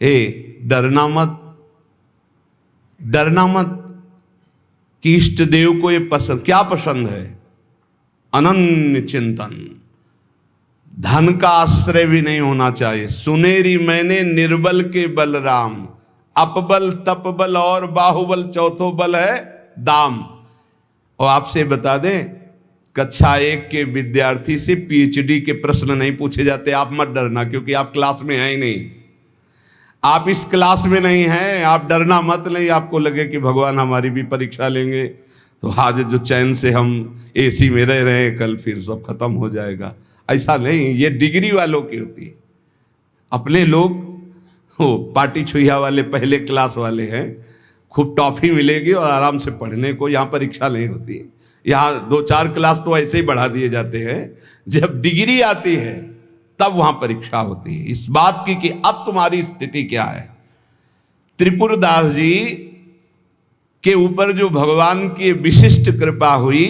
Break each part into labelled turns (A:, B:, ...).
A: डरना मत, डरना मत कि इष्ट देव को ये पसंद, क्या पसंद है? अनन्य चिंतन, धन का आश्रय भी नहीं होना चाहिए। सुनेरी मैंने निर्बल के बलराम, अपबल तपबल और बाहुबल, चौथो बल है दाम। और आपसे बता दें, कक्षा 1 के विद्यार्थी से PhD के प्रश्न नहीं पूछे जाते। आप मत डरना, क्योंकि आप क्लास में हैं ही नहीं, आप इस क्लास में नहीं हैं। आप डरना मत, नहीं आपको लगे कि भगवान हमारी भी परीक्षा लेंगे तो आज जो चैन से हम AC में रह रहे हैं, कल फिर सब खत्म हो जाएगा। ऐसा नहीं, ये डिग्री वालों की होती है। अपने लोग वो पार्टी छुइया वाले पहले क्लास वाले हैं, खूब टॉफी मिलेगी और आराम से पढ़ने को। यहाँ परीक्षा नहीं होती, यहाँ 2-4 क्लास तो ऐसे ही बढ़ा दिए जाते हैं। जब डिग्री आती है तब वहां परीक्षा होती है इस बात की कि अब तुम्हारी स्थिति क्या है। त्रिपुरदास जी के ऊपर जो भगवान की विशिष्ट कृपा हुई,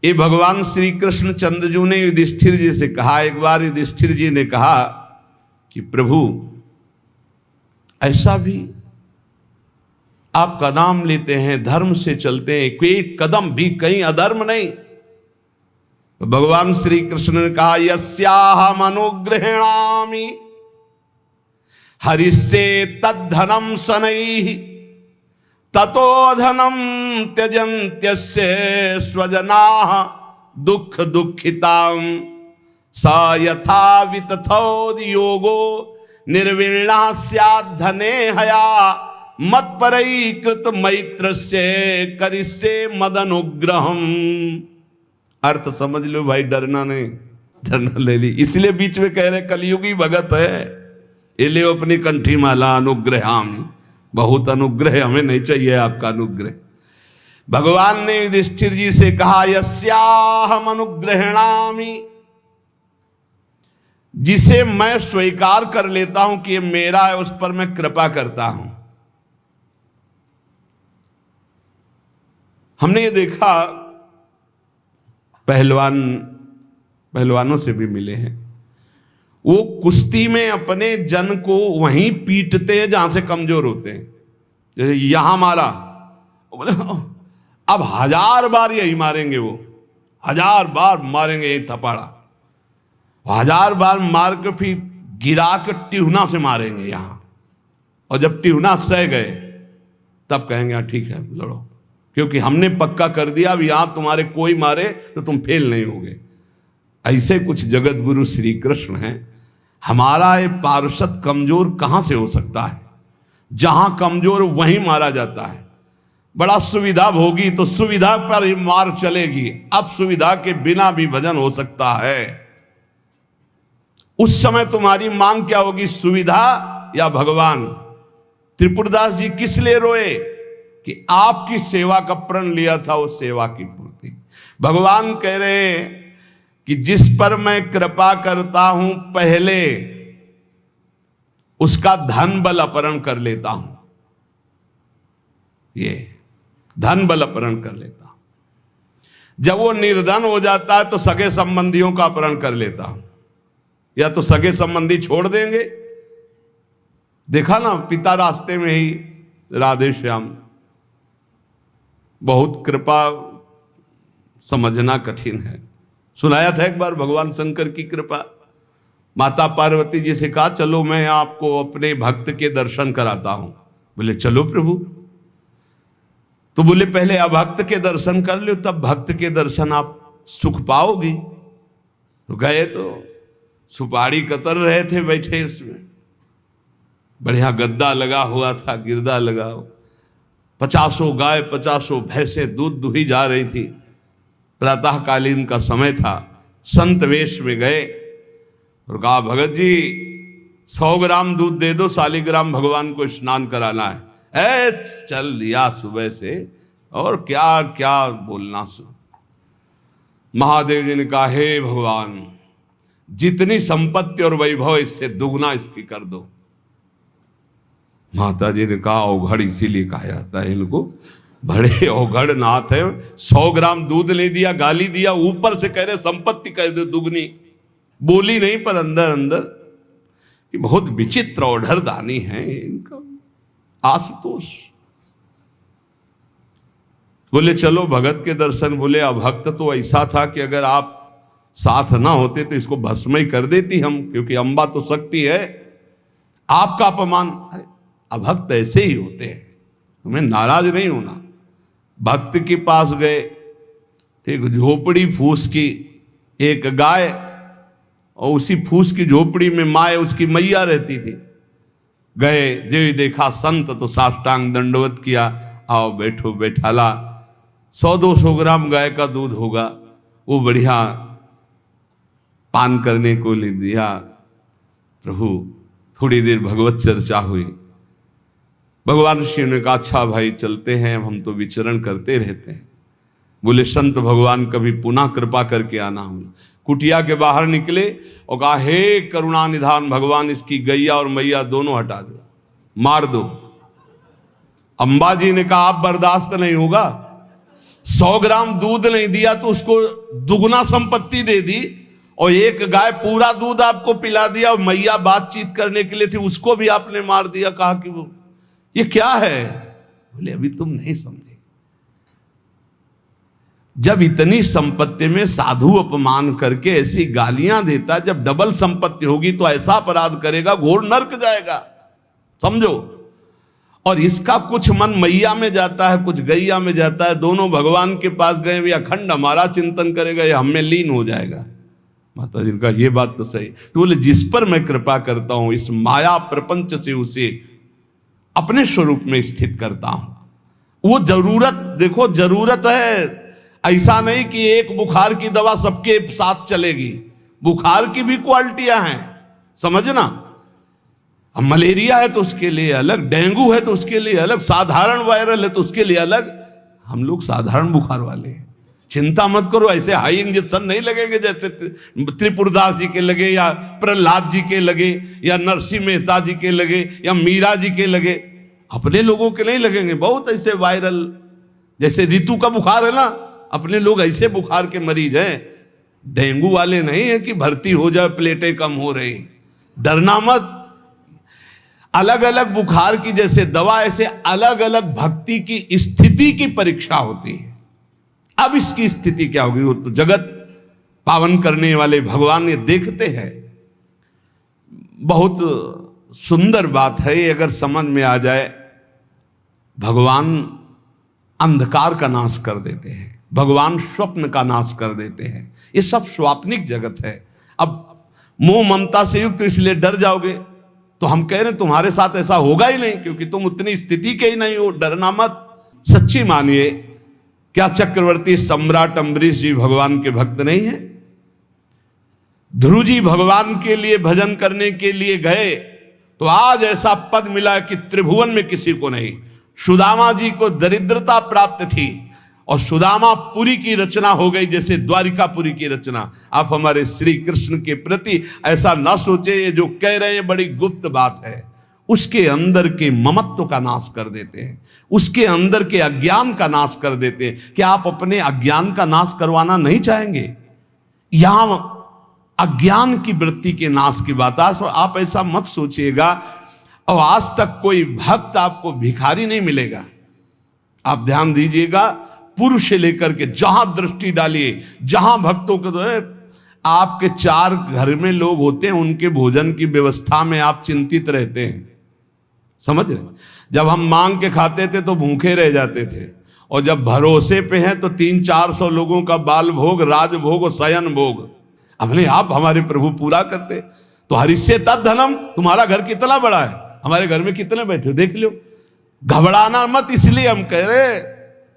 A: ये भगवान श्री कृष्ण चंद्रजू ने युधिष्ठिर जी से कहा। एक बार युधिष्ठिर जी ने कहा कि प्रभु, ऐसा भी आपका नाम लेते हैं, धर्म से चलते हैं, कोई कदम भी कहीं अधर्म नहीं। तो भगवान श्री कृष्ण ने कहा, यस्याहम अनुग्रहेणामि हरिष्ये तद्धनम शनैः ततो धनम त्यजन्त्यस्य स्वजनाः दुख दुःखितां स यथा वितथोद्योगो निर्विण्णः स्यात् धने हया मत्परैकृत मैत्रस्य करिष्ये मदनुग्रहम्। अर्थ समझ लो भाई, डरना नहीं, डरना ले ली। इसलिए बीच में कह रहे कलयुगी भगत है, ये ले अपनी कंठी माला अनुग्रहामि। बहुत अनुग्रह, हमें नहीं चाहिए आपका अनुग्रह। भगवान ने युधिष्ठिर जी से कहा, यस्याहम अनुग्रहेणामि, जिसे मैं स्वीकार कर लेता हूं कि ये मेरा है, उस पर मैं कृपा करता हूं। हमने ये देखा, पहलवानों से भी मिले हैं, वो कुश्ती में अपने जन को वहीं पीटते हैं जहां से कमजोर होते हैं। जैसे यहां मारा, बोले अब 1000 बार यही मारेंगे, वो 1000 बार मारेंगे यही थपाड़ा, 1000 बार मार के फिर गिरा के टिहुना से मारेंगे यहां। और जब टिहुना सह गए तब कहेंगे हाँ ठीक है लड़ो, क्योंकि हमने पक्का कर दिया अब यहां तुम्हारे कोई मारे तो तुम फेल नहीं होगे। ऐसे कुछ जगत गुरु श्री कृष्ण हैं। हमारा ये पार्षद कमजोर कहां से हो सकता है? जहां कमजोर वहीं मारा जाता है। बड़ा सुविधा होगी तो सुविधा पर ही मार चलेगी, अब सुविधा के बिना भी भजन हो सकता है। उस समय तुम्हारी मांग क्या होगी, सुविधा या भगवान? त्रिपुरदास जी किस लिए रोए? कि आपकी सेवा का प्रण लिया था, वो सेवा की पूर्ति। भगवान कह रहे हैं कि जिस पर मैं कृपा करता हूं पहले उसका धन बल अपहरण कर लेता हूं। ये धन बल अपहरण कर लेता हूं। जब वो निर्धन हो जाता है तो सगे संबंधियों का अपहरण कर लेता हूं, या तो सगे संबंधी छोड़ देंगे। देखा ना, पिता रास्ते में ही राधे श्याम। बहुत कृपा समझना कठिन है। सुनाया था एक बार भगवान शंकर की कृपा। माता पार्वती जी से कहा चलो मैं आपको अपने भक्त के दर्शन कराता हूं। बोले चलो प्रभु। तो बोले पहले अभक्त के दर्शन कर लो, तब भक्त के दर्शन आप सुख पाओगी। तो गए तो सुपारी कतर रहे थे बैठे, इसमें बढ़िया गद्दा लगा हुआ था, गिरदा लगा, 50 गाय 50 भैंसे दूध दुही जा रही थी। प्रातःकालीन का समय था। संत वेश में गए और कहा भगत जी 100 ग्राम दूध दे दो, शालिग्राम भगवान को स्नान कराना है। चल दिया सुबह से, और क्या क्या बोलना। महादेव जी ने कहा हे भगवान, जितनी संपत्ति और वैभव इससे दुगना इसकी कर दो। माता जी ने कहा अवघड़ इसीलिए कहा जाता है इनको, बड़े अवघड़ नाथ है। 100 ग्राम दूध ले दिया, गाली दिया, ऊपर से कह रहे संपत्ति कह दो दुगनी। बोली नहीं पर अंदर अंदर ये बहुत विचित्र और दानी है इनका आशुतोष। बोले चलो भगत के दर्शन। बोले अभक्त तो ऐसा था कि अगर आप साथ ना होते तो इसको भस्म ही कर देती हम, क्योंकि अंबा तो शक्ति है, आपका अपमान। अरे अभक्त ऐसे ही होते हैं, तुम्हें नाराज नहीं होना। भक्त के पास गए, एक झोपड़ी फूस की, एक गाय, और उसी फूस की झोपड़ी में माए उसकी मैया रहती थी। गए, जो देखा संत तो साष्टांग दंडवत किया, आओ बैठो बैठाला, 100-200 ग्राम गाय का दूध होगा, वो बढ़िया पान करने को ले दिया। प्रभु थोड़ी देर भगवत चर्चा हुई। भगवान शिव ने कहा अच्छा भाई चलते हैं, हम तो विचरण करते रहते हैं। बोले संत भगवान कभी पुनः कृपा करके आना। हम कुटिया के बाहर निकले और कहा हे करुणा निधान भगवान, इसकी गैया और मैया दोनों हटा दो, मार दो। अंबा जी ने कहा आप बर्दाश्त नहीं होगा, 100 ग्राम दूध नहीं दिया तो उसको दुगना संपत्ति दे दी, और एक गाय पूरा दूध आपको पिला दिया, और मैया बातचीत करने के लिए थी उसको भी आपने मार दिया। कहा कि वो ये क्या है? बोले अभी तुम नहीं समझे। जब इतनी संपत्ति में साधु अपमान करके ऐसी गालियां देता, जब डबल संपत्ति होगी तो ऐसा अपराध करेगा, घोर नरक जाएगा, समझो। और इसका कुछ मन मैया में जाता है, कुछ गैया में जाता है। दोनों भगवान के पास गए, वे अखंड हमारा चिंतन करेगा, ये हमें लीन हो जाएगा। माता जी का ये बात तो सही। तो बोले जिस पर मैं कृपा करता हूं, इस माया प्रपंच से उसे अपने स्वरूप में स्थित करता हूं। वो जरूरत, देखो जरूरत है, ऐसा नहीं कि एक बुखार की दवा सबके साथ चलेगी। बुखार की भी क्वालिटियां हैं, समझना। अब मलेरिया है तो उसके लिए अलग, डेंगू है तो उसके लिए अलग, साधारण वायरल है तो उसके लिए अलग। हम लोग साधारण बुखार वाले हैं, चिंता मत करो। ऐसे हाई इंजेक्शन नहीं लगेंगे जैसे त्रिपुरदास जी के लगे, या प्रहलाद जी के लगे, या नरसिंह मेहता जी के लगे, या मीरा जी के लगे। अपने लोगों के नहीं लगेंगे। बहुत ऐसे वायरल, जैसे ऋतु का बुखार है ना, अपने लोग ऐसे बुखार के मरीज हैं। डेंगू वाले नहीं है कि भर्ती हो जाए, प्लेटें कम हो रही। डरना मत। अलग अलग बुखार की जैसे दवा, ऐसे अलग अलग भक्ति की स्थिति की परीक्षा होती है। अब इसकी स्थिति क्या होगी, वो तो जगत पावन करने वाले भगवान ये देखते हैं। बहुत सुंदर बात है ये, अगर समझ में आ जाए। भगवान अंधकार का नाश कर देते हैं, भगवान स्वप्न का नाश कर देते हैं। ये सब स्वाप्निक जगत है। अब मोह ममता से युक्त, इसलिए डर जाओगे। तो हम कह रहे हैं तुम्हारे साथ ऐसा होगा ही नहीं, क्योंकि तुम उतनी स्थिति के ही नहीं हो। डरना मत, सच्ची मानिए। क्या चक्रवर्ती सम्राट अम्बरीश जी भगवान के भक्त नहीं है? ध्रुव जी भगवान के लिए भजन करने के लिए गए तो आज ऐसा पद मिला कि त्रिभुवन में किसी को नहीं। सुदामा जी को दरिद्रता प्राप्त थी और सुदामापुरी की रचना हो गई, जैसे द्वारिकापुरी की रचना। आप हमारे श्री कृष्ण के प्रति ऐसा ना सोचे, ये जो कह रहे हैं बड़ी गुप्त बात है। उसके अंदर के ममत्व का नाश कर देते हैं, उसके अंदर के अज्ञान का नाश कर देते हैं। क्या आप अपने अज्ञान का नाश करवाना नहीं चाहेंगे? यहां अज्ञान की वृत्ति के नाश की बात। आप ऐसा मत सोचिएगा। और आज तक कोई भक्त आपको भिखारी नहीं मिलेगा। आप ध्यान दीजिएगा, पुरुष से लेकर के जहां दृष्टि डालिए, जहां भक्तों को तो आपके 4 घर में लोग होते हैं, उनके भोजन की व्यवस्था में आप चिंतित रहते हैं, समझ रहे? जब हम मांग के खाते थे तो भूखे रह जाते थे, और जब भरोसे पे हैं तो 300-400 लोगों का बाल भोग, राज भोग और शयन भोग अपने आप हमारे प्रभु पूरा करते। तो हरिष्ये तद धनम, तुम्हारा घर कितना बड़ा है, हमारे घर में कितने बैठे हो देख लो। घबराना मत, इसलिए हम कह रहे,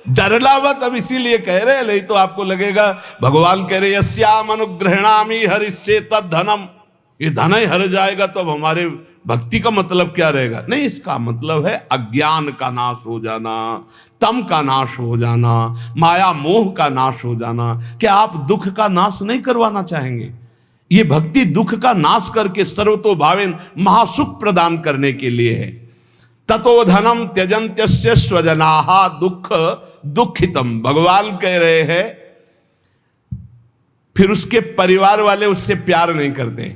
A: डरना मत। अब इसीलिए कह रहे, नहीं तो आपको लगेगा भगवान कह रहे यस्याम अनुग्रहणामि हरिष्ये तद धनम, ये धन ही हर जाएगा तो अब हमारे भक्ति का मतलब क्या रहेगा? नहीं, इसका मतलब है अज्ञान का नाश हो जाना, तम का नाश हो जाना, माया मोह का नाश हो जाना। क्या आप दुख का नाश नहीं करवाना चाहेंगे? ये भक्ति दुख का नाश करके सर्वतो भावेन महासुख प्रदान करने के लिए है। ततो धनम त्यजन्त्यस्य स्वजनाहा दुख दुखितम, भगवान कह रहे हैं। फिर उसके परिवार वाले उससे प्यार नहीं करते।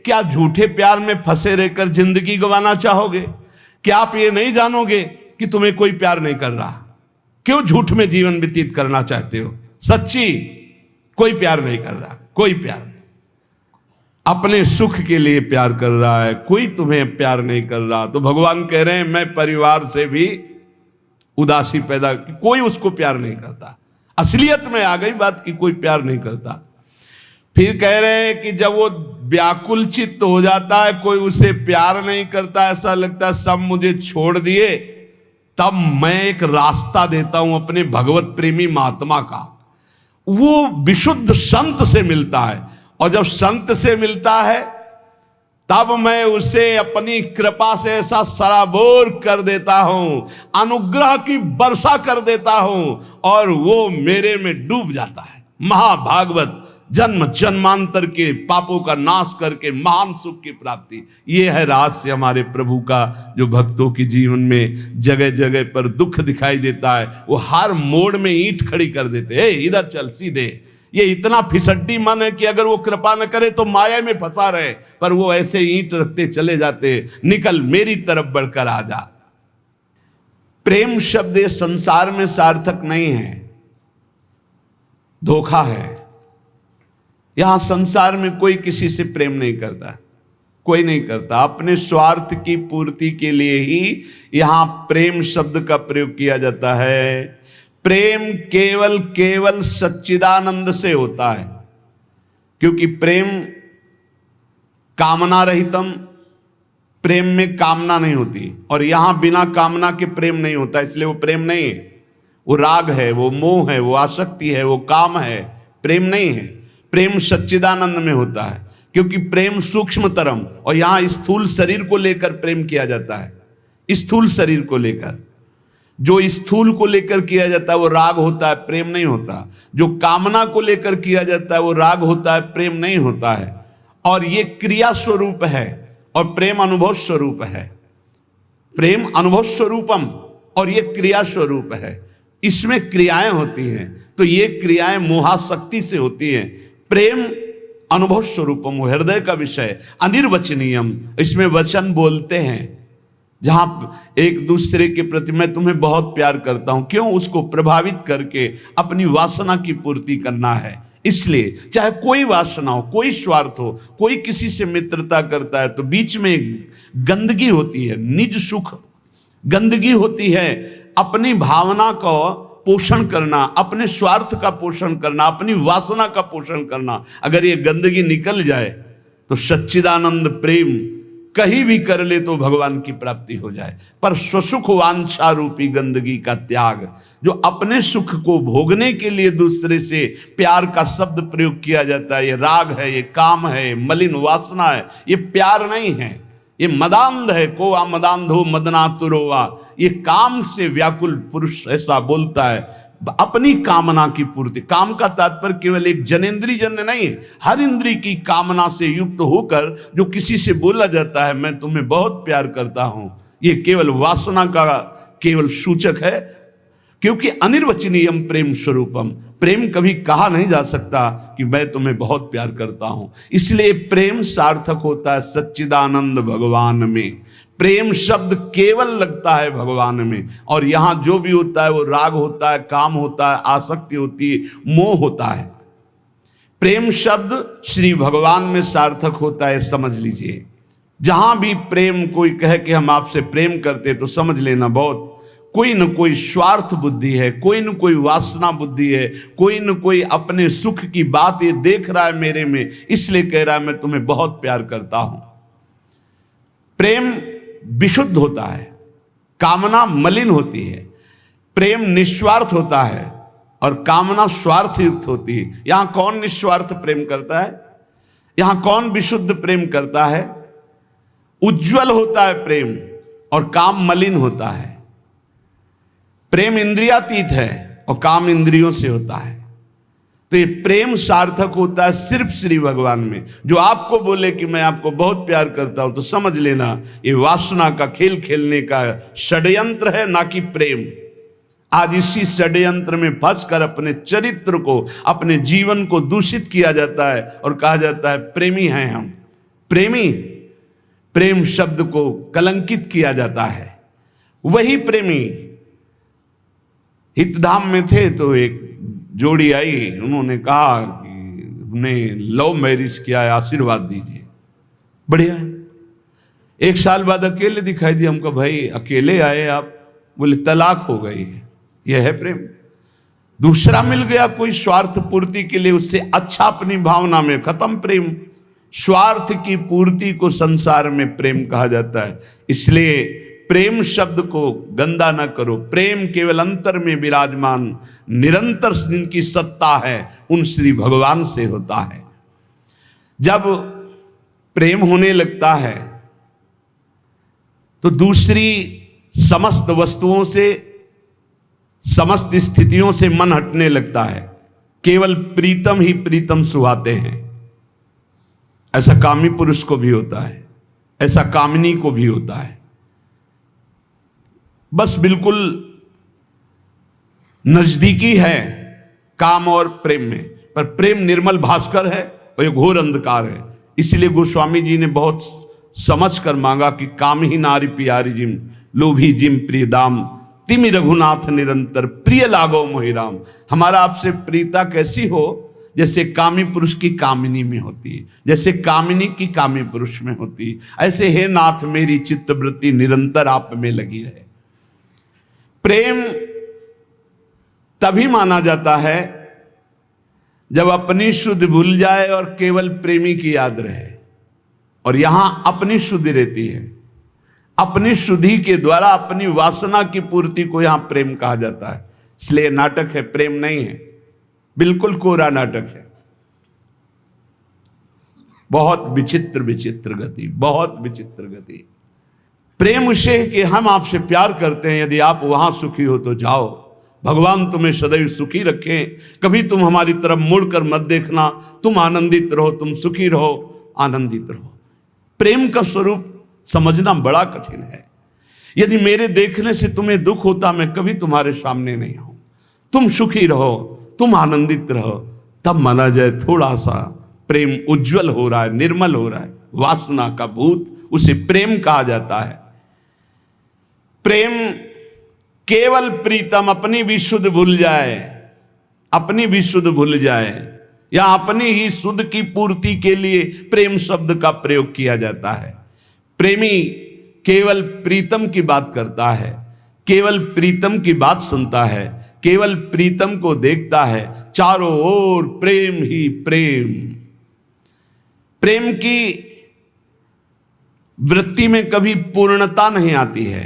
A: क्या झूठे प्यार में फंसे रहकर जिंदगी गंवाना चाहोगे? क्या आप ये नहीं जानोगे कि तुम्हें कोई प्यार नहीं कर रहा? क्यों झूठ में जीवन व्यतीत करना चाहते हो? सच्ची कोई प्यार नहीं कर रहा, कोई प्यार नहीं। अपने सुख के लिए प्यार कर रहा है, कोई तुम्हें प्यार नहीं कर रहा। तो भगवान कह रहे हैं मैं परिवार से भी उदासी पैदा, कोई उसको प्यार नहीं करता। असलियत में आ गई बात कि कोई प्यार नहीं करता। फिर कह रहे हैं कि जब वो व्याकुल चित्त हो जाता है, कोई उसे प्यार नहीं करता, ऐसा लगता है सब मुझे छोड़ दिए, तब मैं एक रास्ता देता हूं अपने भगवत प्रेमी महात्मा का। वो विशुद्ध संत से मिलता है, और जब संत से मिलता है तब मैं उसे अपनी कृपा से ऐसा सराबोर कर देता हूं, अनुग्रह की वर्षा कर देता हूं, और वो मेरे में डूब जाता है। महाभागवत जन्म जन्मांतर के पापों का नाश करके महान सुख की प्राप्ति, ये है रहस्य हमारे प्रभु का, जो भक्तों के जीवन में जगह जगह पर दुख दिखाई देता है। वो हर मोड़ में ईंट खड़ी कर देते हैं, इधर चल सीधे। ये इतना फिसड्डी मन है कि अगर वो कृपा न करे तो माया में फंसा रहे, पर वो ऐसे ईंट रखते चले जाते, निकल मेरी तरफ बढ़कर आ जा। प्रेम शब्द ये संसार में सार्थक नहीं है, धोखा है। यहां संसार में कोई किसी से प्रेम नहीं करता, कोई नहीं करता। अपने स्वार्थ की पूर्ति के लिए ही यहां प्रेम शब्द का प्रयोग किया जाता है। प्रेम केवल सच्चिदानंद से होता है, क्योंकि प्रेम कामना रहितम, प्रेम में कामना नहीं होती, और यहां बिना कामना के प्रेम नहीं होता, इसलिए वो प्रेम नहीं है। वो राग है, वो मोह है, वो आसक्ति है, वो काम है, प्रेम नहीं है। प्रेम सच्चिदानंद में होता है, क्योंकि प्रेम सूक्ष्मतरम, और यहां स्थूल शरीर को लेकर प्रेम किया जाता है। स्थूल शरीर को लेकर, जो स्थूल को लेकर किया जाता है वो राग होता है, प्रेम नहीं होता। जो कामना को लेकर किया जाता है वो राग होता है, प्रेम नहीं होता है। और ये क्रिया स्वरूप है, और प्रेम अनुभव स्वरूप है। प्रेम अनुभव स्वरूपम, और ये क्रिया स्वरूप है। इसमें क्रियाएं होती हैं, तो ये क्रियाएं मोहाशक्ति से होती हैं। प्रेम अनुभव स्वरूपम, हृदय का विषय, अनिर्वचनीयम, इसमें वचन बोलते हैं। जहां एक दूसरे के प्रति मैं तुम्हें बहुत प्यार करता हूं, क्यों? उसको प्रभावित करके अपनी वासना की पूर्ति करना है। इसलिए चाहे कोई वासना हो, कोई स्वार्थ हो, कोई किसी से मित्रता करता है तो बीच में गंदगी होती है, निज सुख गंदगी होती है। अपनी भावना को पोषण करना, अपने स्वार्थ का पोषण करना, अपनी वासना का पोषण करना, अगर ये गंदगी निकल जाए तो सच्चिदानंद प्रेम कहीं भी कर ले तो भगवान की प्राप्ति हो जाए। पर स्वसुख वांछा रूपी गंदगी का त्याग, जो अपने सुख को भोगने के लिए दूसरे से प्यार का शब्द प्रयोग किया जाता है, ये राग है, ये काम है, ये मलिन वासना है, ये प्यार नहीं है, ये मदांध है। को आ मदांधो मदनातुरोवा, ये काम से व्याकुल पुरुष ऐसा बोलता है। अपनी कामना की पूर्ति, काम का तात्पर्य केवल एक जनेंद्री जन्य नहीं है, हर इंद्री की कामना से युक्त होकर जो किसी से बोला जाता है मैं तुम्हें बहुत प्यार करता हूं, ये केवल वासना का केवल सूचक है। क्योंकि अनिर्वचनीयम प्रेम स्वरूपम, प्रेम कभी कहा नहीं जा सकता कि मैं तुम्हें बहुत प्यार करता हूं। इसलिए प्रेम सार्थक होता है सच्चिदानंद भगवान में। प्रेम शब्द केवल लगता है भगवान में, और यहां जो भी होता है वो राग होता है, काम होता है, आसक्ति होती है, मोह होता है। प्रेम शब्द श्री भगवान में सार्थक होता है, समझ लीजिए। जहां भी प्रेम कोई कहे कि हम आपसे प्रेम करते, तो समझ लेना बहुत कोई न कोई स्वार्थ बुद्धि है, कोई न कोई वासना बुद्धि है, कोई न कोई अपने सुख की बात ये देख रहा है मेरे में, इसलिए कह रहा है मैं तुम्हें बहुत प्यार करता हूं। प्रेम विशुद्ध होता है, कामना मलिन होती है। प्रेम निस्वार्थ होता है और कामना स्वार्थ युक्त होती है। यहां कौन निस्वार्थ प्रेम करता है? यहां कौन विशुद्ध प्रेम करता है? उज्जवल होता है प्रेम, और काम मलिन होता है। प्रेम इंद्रियातीत है और काम इंद्रियों से होता है। तो ये प्रेम सार्थक होता है सिर्फ श्री भगवान में। जो आपको बोले कि मैं आपको बहुत प्यार करता हूं, तो समझ लेना ये वासना का खेल खेलने का षड्यंत्र है, ना कि प्रेम। आज इसी षड्यंत्र में फंसकर अपने चरित्र को, अपने जीवन को दूषित किया जाता है और कहा जाता है प्रेमी हैं हम। प्रेमी, प्रेम शब्द को कलंकित किया जाता है। वही प्रेमी हितधाम में थे तो एक जोड़ी आई, उन्होंने कहा कि हमने लव मैरिज किया है, आशीर्वाद दीजिए। बढ़िया है। एक साल बाद अकेले दिखाई दिया हमको, भाई अकेले आए आप? बोले तलाक हो गई है। यह है प्रेम। दूसरा मिल गया कोई स्वार्थ पूर्ति के लिए, उससे अच्छा अपनी भावना में, खत्म प्रेम। स्वार्थ की पूर्ति को संसार में प्रेम कहा जाता है। इसलिए प्रेम शब्द को गंदा न करो। प्रेम केवल अंतर में विराजमान निरंतर जिनकी सत्ता है उन श्री भगवान से होता है। जब प्रेम होने लगता है तो दूसरी समस्त वस्तुओं से, समस्त स्थितियों से मन हटने लगता है। केवल प्रीतम ही प्रीतम सुहाते हैं। ऐसा कामी पुरुष को भी होता है, ऐसा कामिनी को भी होता है। बस बिल्कुल नजदीकी है काम और प्रेम में, पर प्रेम निर्मल भास्कर है और ये घोर अंधकार है। इसलिए गोस्वामी जी ने बहुत समझ कर मांगा कि काम ही नारी प्यारी जिम, लोभी जिम प्रिय दाम, तिमि रघुनाथ निरंतर प्रिय लागो मोहिराम। हमारा आपसे प्रीता कैसी हो? जैसे कामी पुरुष की कामिनी में होती है, जैसे कामिनी की कामी पुरुष में होती है, ऐसे हे नाथ मेरी चित्तवृत्ति निरंतर आप में लगी रहे। प्रेम तभी माना जाता है जब अपनी शुद्ध भूल जाए और केवल प्रेमी की याद रहे। और यहां अपनी शुद्धि रहती है। अपनी शुद्धि के द्वारा अपनी वासना की पूर्ति को यहां प्रेम कहा जाता है। इसलिए नाटक है, प्रेम नहीं है। बिल्कुल कोरा नाटक है। बहुत विचित्र विचित्र गति, बहुत विचित्र गति। प्रेम उसे कि हम आपसे प्यार करते हैं, यदि आप वहां सुखी हो तो जाओ, भगवान तुम्हें सदैव सुखी रखें, कभी तुम हमारी तरफ मुड़कर मत देखना, तुम आनंदित रहो, तुम सुखी रहो, आनंदित रहो। प्रेम का स्वरूप समझना बड़ा कठिन है। यदि मेरे देखने से तुम्हें दुख होता, मैं कभी तुम्हारे सामने नहीं आऊं। तुम सुखी रहो, तुम आनंदित रहो, तब माना जाए थोड़ा सा प्रेम उज्जवल हो रहा है, निर्मल हो रहा है। वासना का भूत, उसे प्रेम कहा जाता है। प्रेम केवल प्रीतम, अपनी भी शुद्ध भूल जाए, अपनी भी शुद्ध भूल जाए, या अपनी ही शुद्ध की पूर्ति के लिए प्रेम शब्द का प्रयोग किया जाता है। प्रेमी केवल प्रीतम की बात करता है, केवल प्रीतम की बात सुनता है, केवल प्रीतम को देखता है। चारों ओर प्रेम ही प्रेम। प्रेम की वृत्ति में कभी पूर्णता नहीं आती है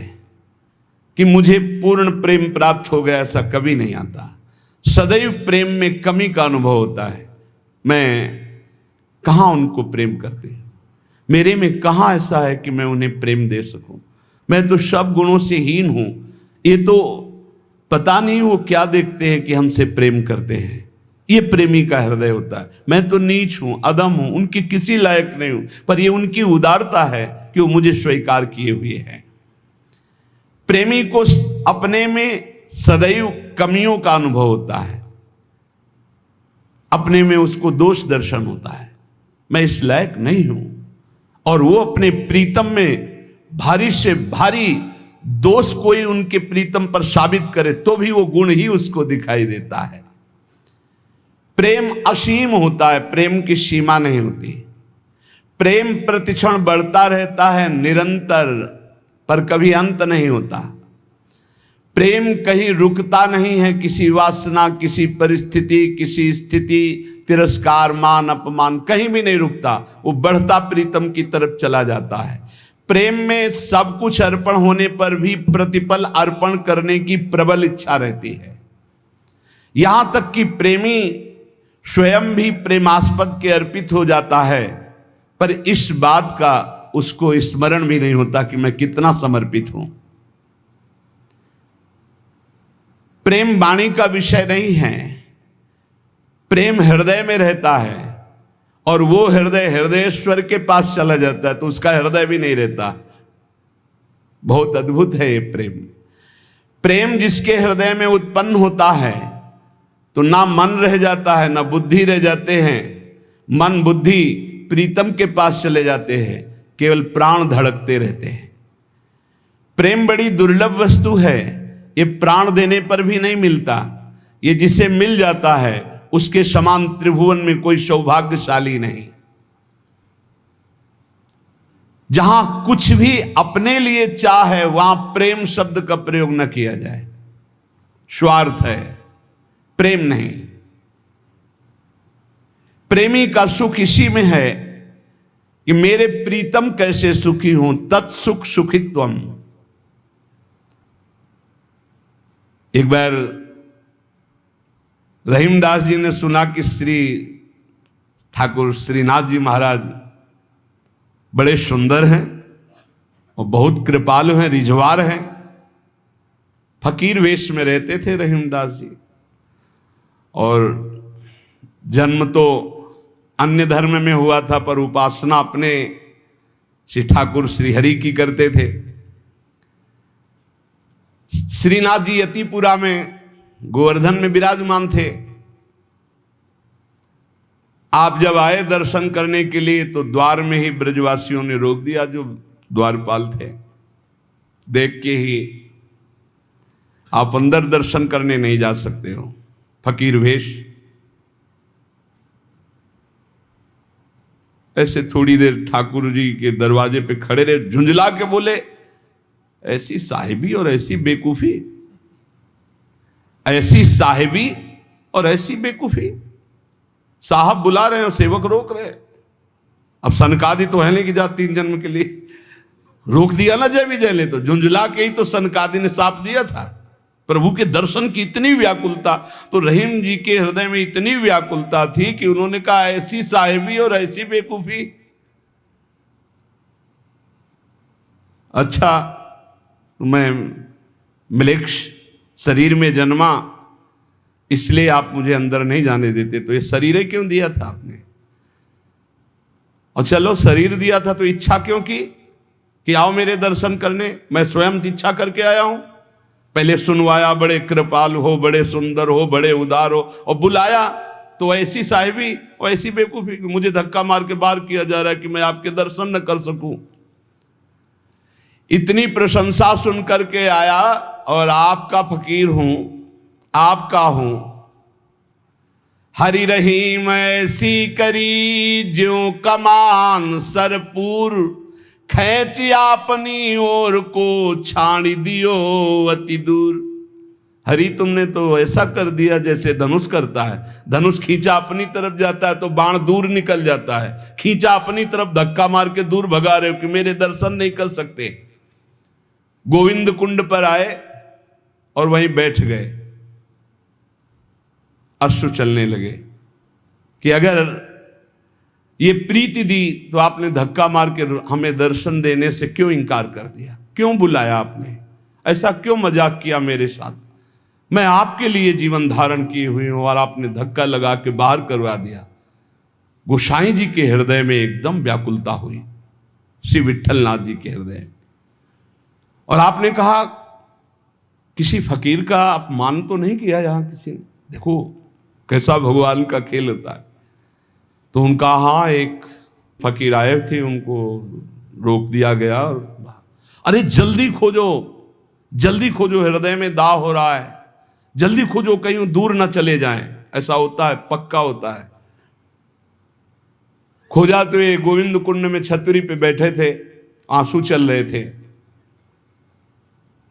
A: कि मुझे पूर्ण प्रेम प्राप्त हो गया, ऐसा कभी नहीं आता। सदैव प्रेम में कमी का अनुभव होता है। मैं कहाँ उनको प्रेम करते हैं, मेरे में कहाँ ऐसा है कि मैं उन्हें प्रेम दे सकूं। मैं तो सब गुणों से हीन हूं। ये तो पता नहीं वो क्या देखते हैं कि हमसे प्रेम करते हैं। ये प्रेमी का हृदय होता है। मैं तो नीच हूं, अदम हूं, उनकी किसी लायक नहीं हूं, पर ये उनकी उदारता है कि वो मुझे स्वीकार किए हुए हैं। प्रेमी को अपने में सदैव कमियों का अनुभव होता है, अपने में उसको दोष दर्शन होता है, मैं इस लायक नहीं हूं। और वो अपने प्रीतम में भारी से भारी दोष कोई उनके प्रीतम पर साबित करे तो भी वो गुण ही उसको दिखाई देता है। प्रेम असीम होता है, प्रेम की सीमा नहीं होती। प्रेम प्रतिक्षण बढ़ता रहता है निरंतर, पर कभी अंत नहीं होता। प्रेम कहीं रुकता नहीं है, किसी वासना, किसी परिस्थिति, किसी स्थिति, तिरस्कार, मान, अपमान, कहीं भी नहीं रुकता। वो बढ़ता प्रीतम की तरफ चला जाता है। प्रेम में सब कुछ अर्पण होने पर भी प्रतिपल अर्पण करने की प्रबल इच्छा रहती है। यहां तक कि प्रेमी स्वयं भी प्रेमास्पद के अर्पित हो जाता है, पर इस बात का उसको स्मरण भी नहीं होता कि मैं कितना समर्पित हूं। प्रेम वाणी का विषय नहीं है, प्रेम हृदय में रहता है, और वो हृदय हृदयेश्वर के पास चला जाता है तो उसका हृदय भी नहीं रहता। बहुत अद्भुत है ये प्रेम। प्रेम जिसके हृदय में उत्पन्न होता है तो ना मन रह जाता है, ना बुद्धि रह जाते हैं। मन बुद्धि प्रीतम के पास चले जाते हैं, केवल प्राण धड़कते रहते हैं। प्रेम बड़ी दुर्लभ वस्तु है, ये प्राण देने पर भी नहीं मिलता। ये जिसे मिल जाता है उसके समान त्रिभुवन में कोई सौभाग्यशाली नहीं। जहां कुछ भी अपने लिए चाह है वहां प्रेम शब्द का प्रयोग न किया जाए। स्वार्थ है, प्रेम नहीं। प्रेमी का सुख इसी में है कि मेरे प्रीतम कैसे सुखी हों, तत्सुख सुखित्वम। एक बार रहीमदास जी ने सुना कि श्री ठाकुर श्रीनाथ जी महाराज बड़े सुंदर हैं और बहुत कृपालु हैं, रिझवार हैं। फकीर वेश में रहते थे रहीमदास जी, और जन्म तो अन्य धर्म में हुआ था पर उपासना अपने श्री ठाकुर श्री हरि की करते थे। श्रीनाथ जी यतिपुरा में गोवर्धन में विराजमान थे। आप जब आए दर्शन करने के लिए तो द्वार में ही ब्रजवासियों ने रोक दिया, जो द्वारपाल थे। देख के ही आप अंदर दर्शन करने नहीं जा सकते हो, फकीर वेश। ऐसे थोड़ी देर ठाकुर जी के दरवाजे पे खड़े रहे, झुंझला के बोले, ऐसी साहिबी और ऐसी बेकूफी, ऐसी साहिबी और ऐसी बेकूफी। साहब बुला रहे हैं, सेवक रोक रहे। अब सनकादि तो है नहीं कि जा 3 जन्म के लिए रोक दिया ना जय विजय ले, तो झुंझला के ही तो सनकादि ने साप दिया था। प्रभु के दर्शन की इतनी व्याकुलता, तो रहीम जी के हृदय में इतनी व्याकुलता थी कि उन्होंने कहा, ऐसी साहिबी और ऐसी बेकूफी। अच्छा, मैं म्लेच्छ शरीर में जन्मा, इसलिए आप मुझे अंदर नहीं जाने देते, तो ये शरीर क्यों दिया था आपने? और चलो शरीर दिया था तो इच्छा क्यों की कि आओ मेरे दर्शन करने? मैं स्वयं इच्छा करके आया हूं। पहले सुनवाया, बड़े कृपाल हो, बड़े सुंदर हो, बड़े उदार हो, और बुलाया तो ऐसी साहिबी और ऐसी बेवकूफी, मुझे धक्का मार के बाहर किया जा रहा है कि मैं आपके दर्शन न कर सकूं। इतनी प्रशंसा सुन करके आया और आपका फकीर हूं, आपका हूं। हरि रहीम ऐसी करी ज्यों कमान सरपूर, खैच अपनी ओर को छाड़ी दियो अति दूर। हरि तुमने तो ऐसा कर दिया जैसे धनुष करता है। धनुष खींचा अपनी तरफ जाता है तो बाण दूर निकल जाता है, खींचा अपनी तरफ धक्का मार के दूर भगा रहे हो कि मेरे दर्शन नहीं कर सकते। गोविंद कुंड पर आए और वहीं बैठ गए। अश्रु चलने लगे कि अगर ये प्रीति दी तो आपने धक्का मार के हमें दर्शन देने से क्यों इनकार कर दिया? क्यों बुलाया आपने? ऐसा क्यों मजाक किया मेरे साथ? मैं आपके लिए जीवन धारण की हुई हूं और आपने धक्का लगा के बाहर करवा दिया। गोसाई जी के हृदय में एकदम व्याकुलता हुई, श्री विट्ठलनाथ जी के हृदय। और आपने कहा, किसी फकीर का अपमान तो नहीं किया यहां किसी ने? देखो कैसा भगवान का खेल होता है। तो उनका, हाँ, एक फकीर आए थे, उनको रोक दिया गया। अरे जल्दी खोजो, जल्दी खोजो, हृदय में दाह हो रहा है, जल्दी खोजो, कहीं दूर ना चले जाएं। ऐसा होता है, पक्का होता है। खोजा तो ये गोविंद कुंड में छतरी पे बैठे थे, आंसू चल रहे थे।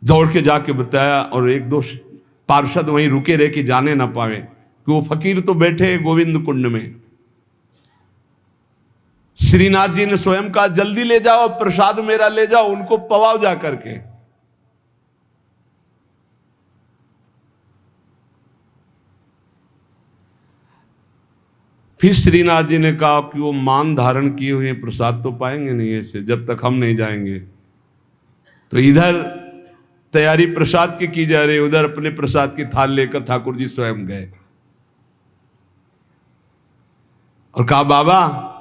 A: दौड़ के जाके बताया और 1-2 पार्षद वहीं रुके रहे कि जाने ना पावे कि वो फकीर तो बैठे हैं गोविंद कुंड में। श्रीनाथ जी ने स्वयं कहा, जल्दी ले जाओ, प्रसाद मेरा ले जाओ, उनको पवाओ जा करके। फिर श्रीनाथ जी ने कहा कि वो मान धारण किए हुए प्रसाद तो पाएंगे नहीं ऐसे, जब तक हम नहीं जाएंगे। तो इधर तैयारी प्रसाद की जा रही, उधर अपने प्रसाद की थाल लेकर ठाकुर जी स्वयं गए और कहा, बाबा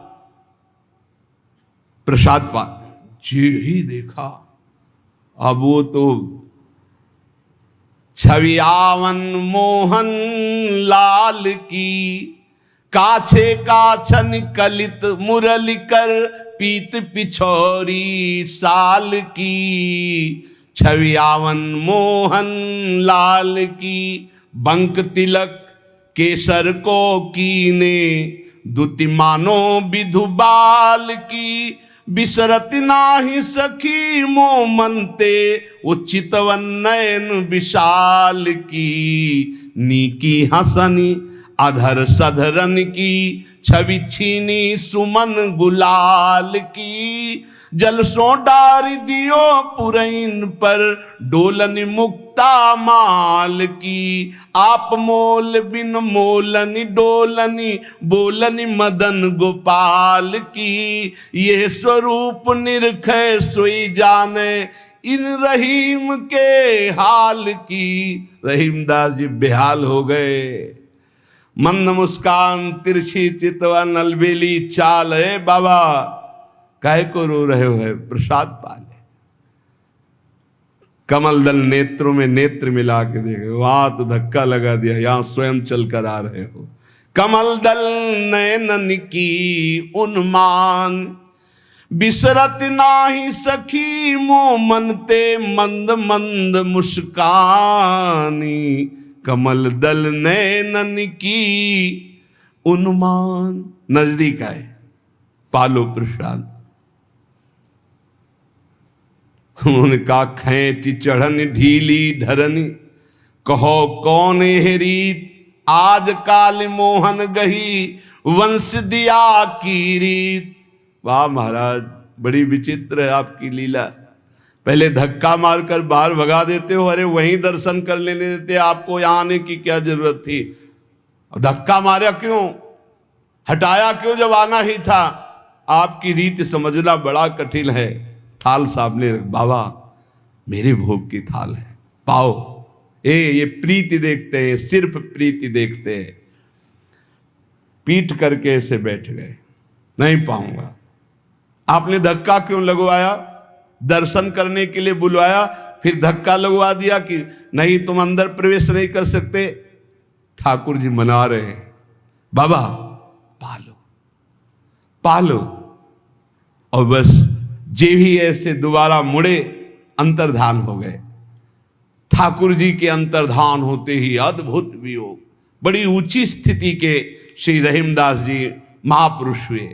A: प्रसाद पा। जी ही देखा, अब वो तो छवियावन मोहन लाल की काछे काछन कलित मुरली कर पीत पिछोरी साल की, छवियावन मोहन लाल की, बंक तिलक केसर को कीने, दुति मानो विधु बाल की, बिसरत नाही सखी मोमनते, उचितवन नयन विशाल की, नीकी हसनी अधर सधरन की, छवि छीनी सुमन गुलाल की, जलसों डार दियो पुरैन पर, डोलन मुक्ता माल की, आप मोल बिन मोलनी डोलनी, बोलनी मदन गोपाल की, ये स्वरूप निरखै सोई जाने, इन रहीम के हाल की। रहीमदास जी बेहाल हो गए। मंद मुस्कान तिरछी चितवन अलबेली चाल, है बाबा काहे को रो रहे हो, है प्रसाद पाले। कमल दल नेत्रों में नेत्र मिला के देखे, वहां तो धक्का लगा दिया, यहां स्वयं चल कर आ रहे हो। कमल दल नयनन की उन्मान, बिसरत नाही सखी मोमनते, मंद मंद मुस्कानी, कमल दल नैनन की उन्मान। नजदीक आए, पालो प्रसाद। उन्होंने कहा, खैंची चढ़न ढीली धरनी, कहो कौन है रीत, आज काल मोहन गही, वंश दिया की रीत। वाह महाराज, बड़ी विचित्र है आपकी लीला। पहले धक्का मारकर बाहर भगा देते हो, अरे वहीं दर्शन कर लेने देते, आपको यहाँ आने की क्या जरूरत थी। धक्का मारा क्यों, हटाया क्यों जब आना ही था। आपकी रीति समझना बड़ा कठिन है। थाल सामने रख, बाबा मेरे भोग की थाल है, पाओ। ये प्रीति देखते हैं, सिर्फ प्रीति देखते हैं। पीट करके ऐसे बैठ गए, नहीं पाऊंगा। आपने धक्का क्यों लगवाया, दर्शन करने के लिए बुलवाया, फिर धक्का लगवा दिया कि नहीं तुम अंदर प्रवेश नहीं कर सकते। ठाकुर जी मना रहे हैं, बाबा पालो पालो। और बस जे भी ऐसे दोबारा मुड़े, अंतर्धान हो गए। ठाकुर जी के अंतर्धान होते ही अद्भुत वियोग, बड़ी ऊंची स्थिति के श्री रहीमदास जी महापुरुष हुए।